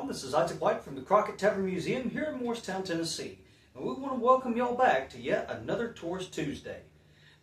This is Isaac White from the Crockett Tavern Museum here in Morristown, Tennessee. And we want to welcome y'all back to yet another Tourist Tuesday.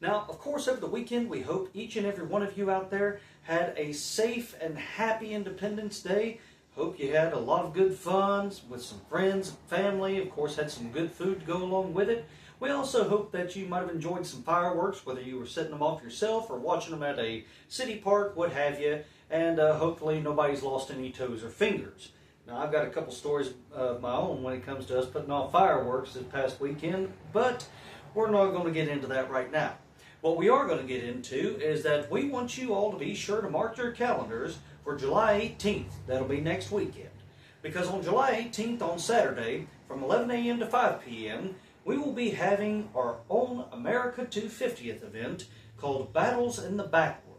Now, of course, over the weekend, we hope each and every one of you out there had a safe and happy Independence Day. Hope you had a lot of good fun with some friends and family. Of course, had some good food to go along with it. We also hope that you might have enjoyed some fireworks, whether you were setting them off yourself or watching them at a city park, what have you. And hopefully nobody's lost any toes or fingers. Now, I've got a couple stories of my own when it comes to us putting off fireworks this past weekend, but we're not going to get into that right now. What we are going to get into is that we want you all to be sure to mark your calendars for July 18th. That'll be next weekend. Because on July 18th, on Saturday, from 11 a.m. to 5 p.m., we will be having our own America 250th event called Battles in the Backwoods.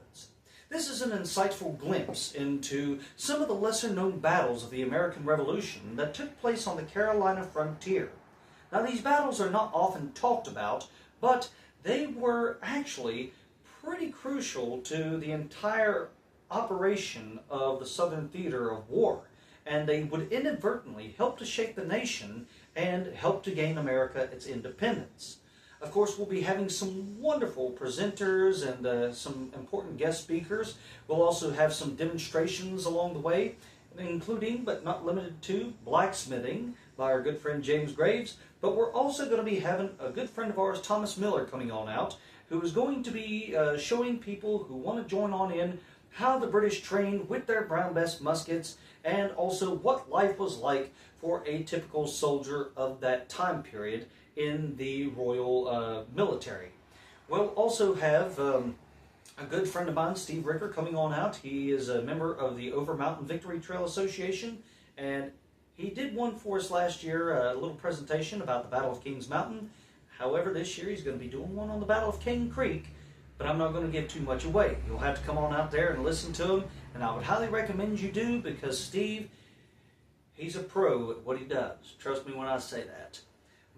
This is an insightful glimpse into some of the lesser-known battles of the American Revolution that took place on the Carolina frontier. Now, these battles are not often talked about, but they were actually pretty crucial to the entire operation of the Southern Theater of War, and they would inadvertently help to shape the nation and help to gain America its independence. Of course, we'll be having some wonderful presenters and some important guest speakers. We'll also have some demonstrations along the way, including, but not limited to, blacksmithing by our good friend James Graves. But we're also going to be having a good friend of ours, Thomas Miller, coming on out, who is going to be showing people who want to join on in how the British trained with their Brown Bess muskets, and also what life was like for a typical soldier of that time period in the Royal military. We'll also have a good friend of mine, Steve Ricker, coming on out. He is a member of the Over Mountain Victory Trail Association, and he did one for us last year, a little presentation about the Battle of Kings Mountain. However, this year he's going to be doing one on the Battle of King Creek, but I'm not going to give too much away. You'll have to come on out there and listen to him, and I would highly recommend you do, because Steve, he's a pro at what he does. Trust me when I say that.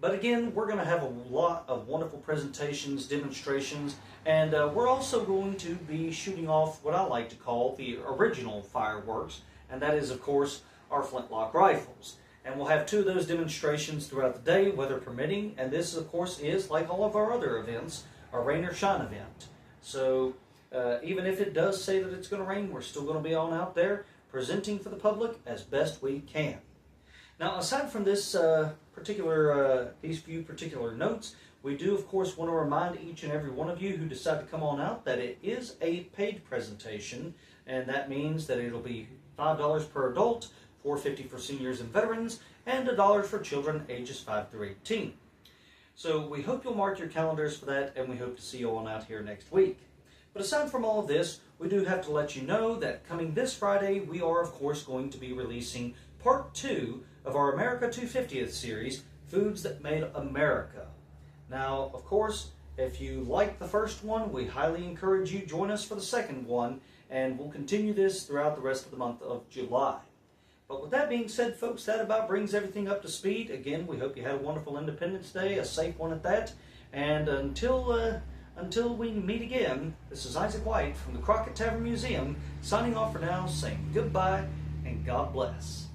But again, we're going to have a lot of wonderful presentations, demonstrations, and we're also going to be shooting off what I like to call the original fireworks, and that is, of course, our flintlock rifles. And we'll have two of those demonstrations throughout the day, weather permitting, and this, of course, is, like all of our other events, a rain or shine event. So even if it does say that it's going to rain, we're still going to be on out there presenting for the public as best we can. Now, aside from this these few particular notes, we do, of course, want to remind each and every one of you who decide to come on out that it is a paid presentation, and that means that it'll be $5 per adult, $4.50 for seniors and veterans, and $1 for children ages 5 through 18. So we hope you'll mark your calendars for that, and we hope to see you all out here next week. But aside from all of this, we do have to let you know that coming this Friday, we are, of course, going to be releasing Part 2 of our America 250th series, Foods That Made America. Now, of course, if you liked the first one, we highly encourage you join us for the second one, and we'll continue this throughout the rest of the month of July. But with that being said, folks, that about brings everything up to speed. Again, we hope you had a wonderful Independence Day, a safe one at that. And until we meet again, this is Isaac White from the Crockett Tavern Museum, signing off for now, saying goodbye and God bless.